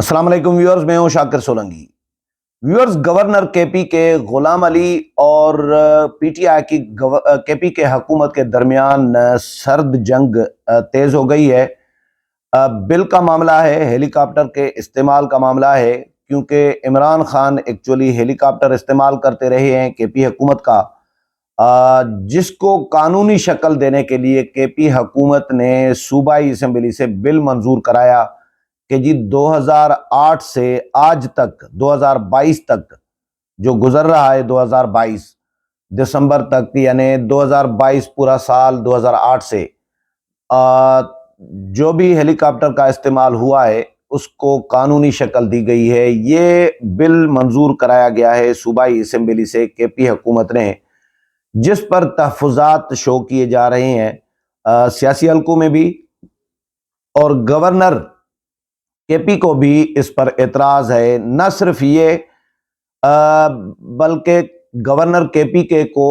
السلام علیکم ویورز، میں ہوں شاکر سولنگی۔ ویورز، گورنر کے پی کے غلام علی اور پی ٹی آئی کی کے پی کے حکومت کے درمیان سرد جنگ تیز ہو گئی ہے۔ بل کا معاملہ ہے، ہیلی کاپٹر کے استعمال کا معاملہ ہے، کیونکہ عمران خان ایکچولی ہیلی کاپٹر استعمال کرتے رہے ہیں کے پی حکومت کا، جس کو قانونی شکل دینے کے لیے کے پی حکومت نے صوبائی اسمبلی سے بل منظور کرایا کہ جی 2008 سے آج تک 2022 تک جو گزر رہا ہے، 2022 دسمبر تک، یعنی 2022 پورا سال 2008 سے جو بھی ہیلی کاپٹر کا استعمال ہوا ہے اس کو قانونی شکل دی گئی ہے۔ یہ بل منظور کرایا گیا ہے صوبائی اسمبلی سے کے پی حکومت نے، جس پر تحفظات شو کیے جا رہے ہیں سیاسی حلقوں میں بھی، اور گورنر کے پی کو بھی اس پر اعتراض ہے۔ نہ صرف یہ بلکہ گورنر کے پی کے کو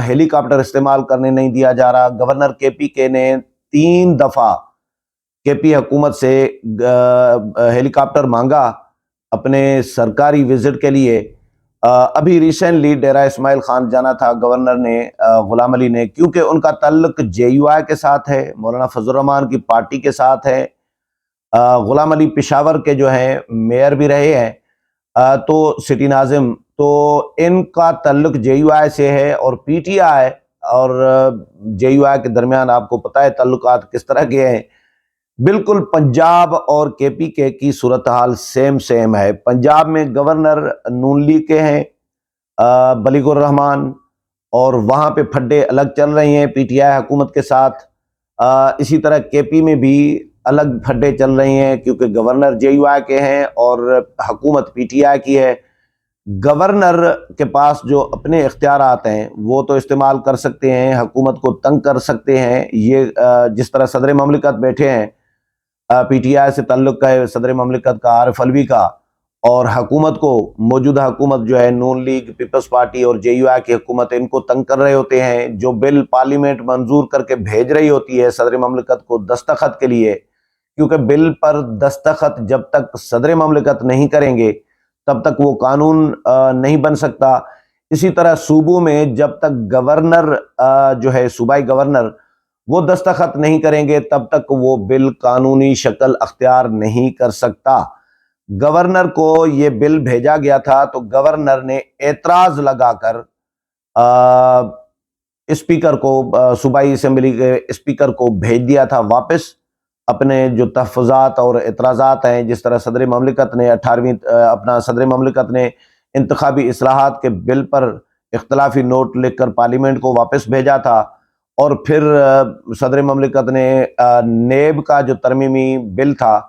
ہیلی کاپٹر استعمال کرنے نہیں دیا جا رہا۔ گورنر کے پی کے نے 3 دفعہ کے پی حکومت سے ہیلی کاپٹر مانگا اپنے سرکاری وزٹ کے لیے۔ ابھی ریسنٹلی ڈیرہ اسماعیل خان جانا تھا گورنر نے، غلام علی نے، کیونکہ ان کا تعلق جے یو آئی کے ساتھ ہے، مولانا فضل الرحمان کی پارٹی کے ساتھ ہے۔ غلام علی پشاور کے جو ہیں میئر بھی رہے ہیں، تو سٹی ناظم، تو ان کا تعلق جے یو آئی سے ہے، اور پی ٹی آئی اور جے یو آئی کے درمیان آپ کو پتہ ہے تعلقات کس طرح کے ہیں۔ بالکل پنجاب اور کے پی کے کی صورتحال سیم ہے۔ پنجاب میں گورنر نون لیگ کے ہیں بلیغ الرحمان، اور وہاں پہ پھڈے الگ چل رہے ہیں پی ٹی آئی حکومت کے ساتھ۔ اسی طرح کے پی میں بھی الگ پھڈے چل رہے ہیں، کیونکہ گورنر جے یو آئی کے ہیں اور حکومت پی ٹی آئی کی ہے۔ گورنر کے پاس جو اپنے اختیارات ہیں وہ تو استعمال کر سکتے ہیں، حکومت کو تنگ کر سکتے ہیں۔ یہ جس طرح صدر مملکت بیٹھے ہیں، پی ٹی آئی سے تعلق ہے صدر مملکت کا عارف علوی کا، اور حکومت کو، موجودہ حکومت جو ہے نون لیگ، پیپلز پارٹی اور جے یو آئی کی حکومت، ان کو تنگ کر رہے ہوتے ہیں۔ جو بل پارلیمنٹ منظور کر کے بھیج رہی ہوتی ہے صدر مملکت کو دستخط کے لیے، کیونکہ بل پر دستخط جب تک صدر مملکت نہیں کریں گے تب تک وہ قانون نہیں بن سکتا۔ اسی طرح صوبوں میں جب تک گورنر جو ہے صوبائی گورنر وہ دستخط نہیں کریں گے تب تک وہ بل قانونی شکل اختیار نہیں کر سکتا۔ گورنر کو یہ بل بھیجا گیا تھا تو گورنر نے اعتراض لگا کر اسپیکر کو، صوبائی اسمبلی کے اسپیکر کو بھیج دیا تھا واپس اپنے جو تحفظات اور اعتراضات ہیں۔ جس طرح صدر مملکت نے صدر مملکت نے انتخابی اصلاحات کے بل پر اختلافی نوٹ لکھ کر پارلیمنٹ کو واپس بھیجا تھا، اور پھر صدر مملکت نے نیب کا جو ترمیمی بل تھا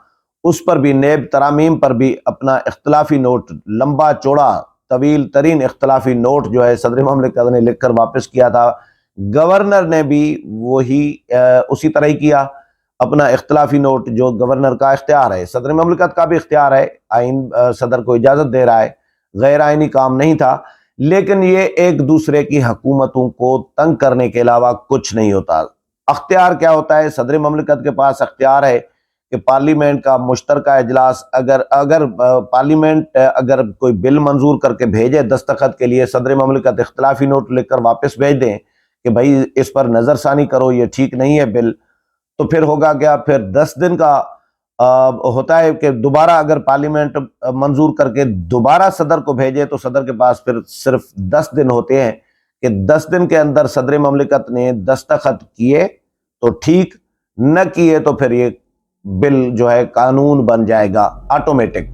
اس پر بھی، نیب ترامیم پر بھی اپنا اختلافی نوٹ، لمبا چوڑا طویل ترین اختلافی نوٹ جو ہے صدر مملکت نے لکھ کر واپس کیا تھا۔ گورنر نے بھی اسی طرح ہی کیا، اپنا اختلافی نوٹ، جو گورنر کا اختیار ہے، صدر مملکت کا بھی اختیار ہے، آئین صدر کو اجازت دے رہا ہے، غیر آئینی کام نہیں تھا، لیکن یہ ایک دوسرے کی حکومتوں کو تنگ کرنے کے علاوہ کچھ نہیں ہوتا۔ اختیار کیا ہوتا ہے؟ صدر مملکت کے پاس اختیار ہے کہ پارلیمنٹ کا مشترکہ اجلاس، اگر پارلیمنٹ اگر کوئی بل منظور کر کے بھیجے دستخط کے لیے، صدر مملکت اختلافی نوٹ لکھ کر واپس بھیج دیں کہ بھائی اس پر نظر ثانی کرو، یہ ٹھیک نہیں ہے بل، تو پھر ہوگا کیا؟ پھر 10 دن کا ہوتا ہے کہ دوبارہ اگر پارلیمنٹ منظور کر کے دوبارہ صدر کو بھیجے تو صدر کے پاس پھر صرف 10 دن ہوتے ہیں کہ 10 دن کے اندر صدر مملکت نے دستخط کیے تو ٹھیک، نہ کیے تو پھر یہ بل جو ہے قانون بن جائے گا آٹومیٹک۔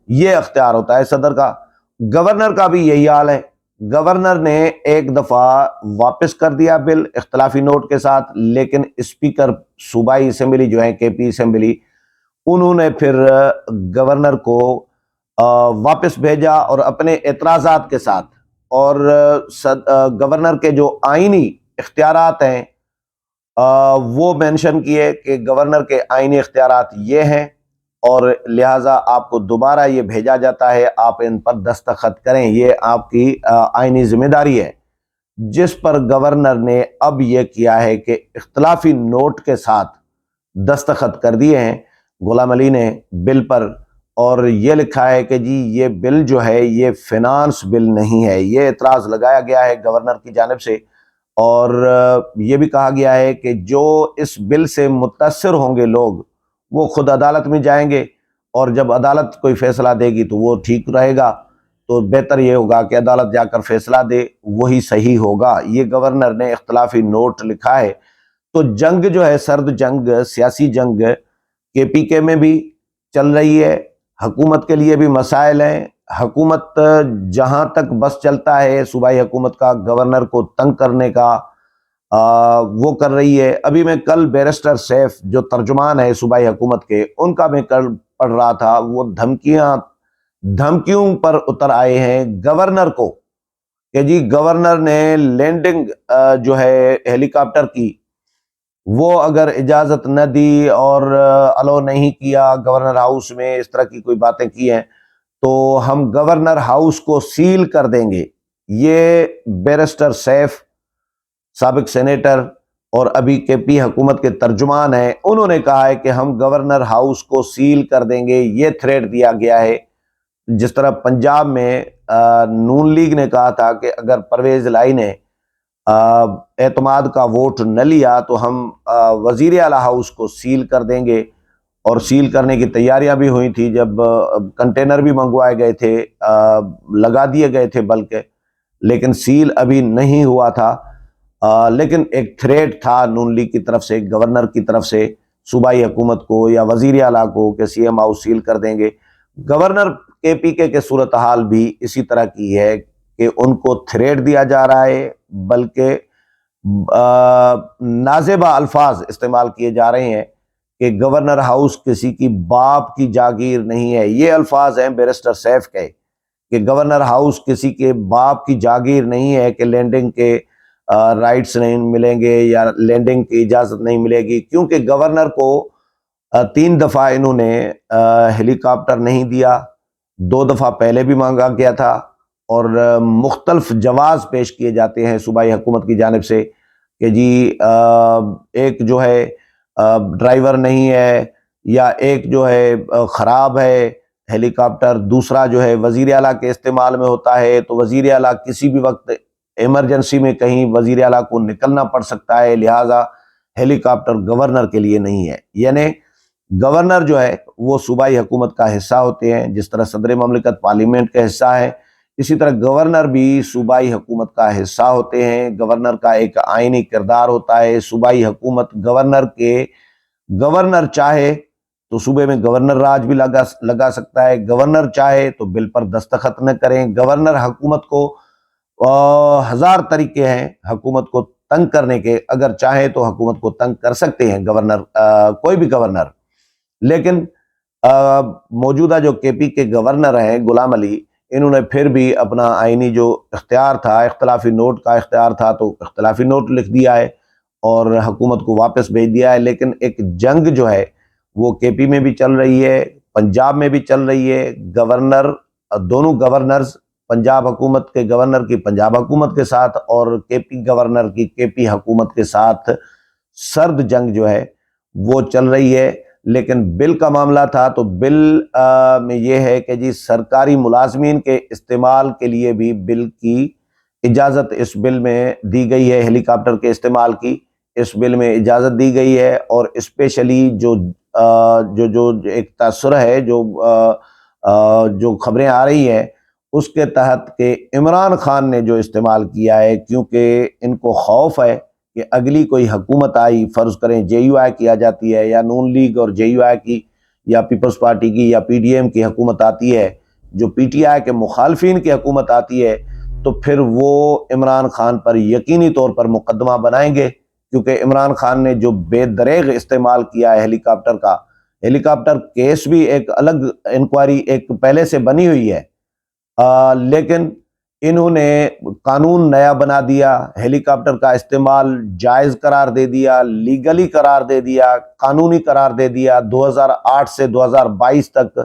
یہ اختیار ہوتا ہے صدر کا۔ گورنر کا بھی یہی حال ہے۔ گورنر نے ایک دفعہ واپس کر دیا بل اختلافی نوٹ کے ساتھ، لیکن اسپیکر صوبائی اسمبلی جو ہے کے پی اسمبلی، انہوں نے پھر گورنر کو واپس بھیجا اور اپنے اعتراضات کے ساتھ، اور گورنر کے جو آئینی اختیارات ہیں وہ مینشن کیے کہ گورنر کے آئینی اختیارات یہ ہیں، اور لہٰذا آپ کو دوبارہ یہ بھیجا جاتا ہے، آپ ان پر دستخط کریں، یہ آپ کی آئینی ذمہ داری ہے۔ جس پر گورنر نے اب یہ کیا ہے کہ اختلافی نوٹ کے ساتھ دستخط کر دیے ہیں غلام علی نے بل پر، اور یہ لکھا ہے کہ جی یہ بل جو ہے یہ فنانس بل نہیں ہے، یہ اعتراض لگایا گیا ہے گورنر کی جانب سے، اور یہ بھی کہا گیا ہے کہ جو اس بل سے متاثر ہوں گے لوگ وہ خود عدالت میں جائیں گے، اور جب عدالت کوئی فیصلہ دے گی تو وہ ٹھیک رہے گا، تو بہتر یہ ہوگا کہ عدالت جا کر فیصلہ دے، وہی صحیح ہوگا۔ یہ گورنر نے اختلافی نوٹ لکھا ہے۔ تو جنگ جو ہے، سرد جنگ، سیاسی جنگ کے پی کے میں بھی چل رہی ہے، حکومت کے لیے بھی مسائل ہیں۔ حکومت جہاں تک بس چلتا ہے صوبائی حکومت کا گورنر کو تنگ کرنے کا وہ کر رہی ہے۔ ابھی میں کل بیرسٹر سیف جو ترجمان ہے صوبائی حکومت کے، ان کا میں کل پڑھ رہا تھا، وہ دھمکیوں پر اتر آئے ہیں گورنر کو کہ جی گورنر نے لینڈنگ جو ہے ہیلی کاپٹر کی، وہ اگر اجازت نہ دی اور الاؤ نہیں کیا گورنر ہاؤس میں، اس طرح کی کوئی باتیں کی ہیں، تو ہم گورنر ہاؤس کو سیل کر دیں گے۔ یہ بیرسٹر سیف، سابق سینیٹر اور ابھی کے پی حکومت کے ترجمان ہیں، انہوں نے کہا ہے کہ ہم گورنر ہاؤس کو سیل کر دیں گے۔ یہ تھریٹ دیا گیا ہے، جس طرح پنجاب میں نون لیگ نے کہا تھا کہ اگر پرویز الہی نے اعتماد کا ووٹ نہ لیا تو ہم وزیر اعلیٰ ہاؤس کو سیل کر دیں گے، اور سیل کرنے کی تیاریاں بھی ہوئی تھی، جب کنٹینر بھی منگوائے گئے تھے، لگا دیے گئے تھے بلکہ، لیکن سیل ابھی نہیں ہوا تھا۔ لیکن ایک تھریٹ تھا نون لیگ کی طرف سے، گورنر کی طرف سے صوبائی حکومت کو یا وزیر اعلیٰ کو کہ سی ایم ہاؤس سیل کر دیں گے۔ گورنر کے پی کے صورتحال بھی اسی طرح کی ہے کہ ان کو تھریٹ دیا جا رہا ہے، بلکہ نازیبہ الفاظ استعمال کیے جا رہے ہیں کہ گورنر ہاؤس کسی کی باپ کی جاگیر نہیں ہے۔ یہ الفاظ ہیں بیرسٹر سیف کے کہ گورنر ہاؤس کسی کے باپ کی جاگیر نہیں ہے کہ لینڈنگ کے رائٹس نہیں ملیں گے یا لینڈنگ کی اجازت نہیں ملے گی، کیونکہ گورنر کو 3 دفعہ انہوں نے ہیلی کاپٹر نہیں دیا، 2 دفعہ پہلے بھی مانگا گیا تھا، اور مختلف جواز پیش کیے جاتے ہیں صوبائی حکومت کی جانب سے کہ جی ایک جو ہے ڈرائیور نہیں ہے، یا ایک جو ہے خراب ہے ہیلی کاپٹر، دوسرا جو ہے وزیر اعلیٰ کے استعمال میں ہوتا ہے، تو وزیر اعلیٰ کسی بھی وقت ایمرجنسی میں کہیں وزیر اعلیٰ کو نکلنا پڑ سکتا ہے، لہٰذا ہیلی کاپٹر گورنر کے لیے نہیں ہے۔ یعنی گورنر جو ہے وہ صوبائی حکومت کا حصہ ہوتے ہیں، جس طرح صدر مملکت پارلیمنٹ کا حصہ ہے، اسی طرح گورنر بھی صوبائی حکومت کا حصہ ہوتے ہیں۔ گورنر کا ایک آئینی کردار ہوتا ہے۔ صوبائی حکومت گورنر چاہے تو صوبے میں گورنر راج بھی لگا سکتا ہے، گورنر چاہے تو بل پر دستخط نہ کریں۔ گورنر حکومت کو 1000 طریقے ہیں حکومت کو تنگ کرنے کے، اگر چاہے تو حکومت کو تنگ کر سکتے ہیں گورنر، کوئی بھی گورنر۔ لیکن موجودہ جو کے پی کے گورنر ہیں غلام علی، انہوں نے پھر بھی اپنا آئینی جو اختیار تھا، اختلافی نوٹ کا اختیار تھا، تو اختلافی نوٹ لکھ دیا ہے اور حکومت کو واپس بھیج دیا ہے۔ لیکن ایک جنگ جو ہے وہ کے پی میں بھی چل رہی ہے، پنجاب میں بھی چل رہی ہے۔ دونوں گورنرز، پنجاب حکومت کے گورنر کی پنجاب حکومت کے ساتھ اور کے پی گورنر کی کے پی حکومت کے ساتھ سرد جنگ جو ہے وہ چل رہی ہے۔ لیکن بل کا معاملہ تھا تو بل میں یہ ہے کہ جی سرکاری ملازمین کے استعمال کے لیے بھی بل کی اجازت اس بل میں دی گئی ہے، ہیلی کاپٹر کے استعمال کی اس بل میں اجازت دی گئی ہے۔ اور اسپیشلی جو ایک تاثر ہے، جو خبریں آ رہی ہیں اس کے تحت کہ عمران خان نے جو استعمال کیا ہے، کیونکہ ان کو خوف ہے کہ اگلی کوئی حکومت آئی، فرض کریں جے یو آئی کی آ جاتی ہے، یا نون لیگ اور جے یو آئی کی یا پیپلز پارٹی کی یا پی ڈی ایم کی حکومت آتی ہے، جو پی ٹی آئی کے مخالفین کی حکومت آتی ہے، تو پھر وہ عمران خان پر یقینی طور پر مقدمہ بنائیں گے، کیونکہ عمران خان نے جو بے دریغ استعمال کیا ہے ہیلی کاپٹر کیس بھی ایک الگ انکوائری ایک پہلے سے بنی ہوئی ہے، لیکن انہوں نے قانون نیا بنا دیا، ہیلی کاپٹر کا استعمال جائز قرار دے دیا، لیگلی قرار دے دیا، قانونی قرار دے دیا 2008 سے 2022 تک۔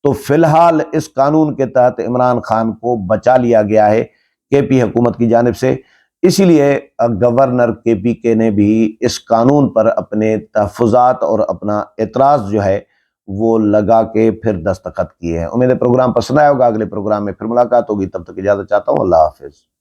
تو فی الحال اس قانون کے تحت عمران خان کو بچا لیا گیا ہے کے پی حکومت کی جانب سے، اسی لیے گورنر کے پی کے نے بھی اس قانون پر اپنے تحفظات اور اپنا اعتراض جو ہے وہ لگا کے پھر دستخط کیے ہیں۔ امید ہے پروگرام پسند آیا ہوگا، اگلے پروگرام میں پھر ملاقات ہوگی، تب تک اجازت چاہتا ہوں، اللہ حافظ۔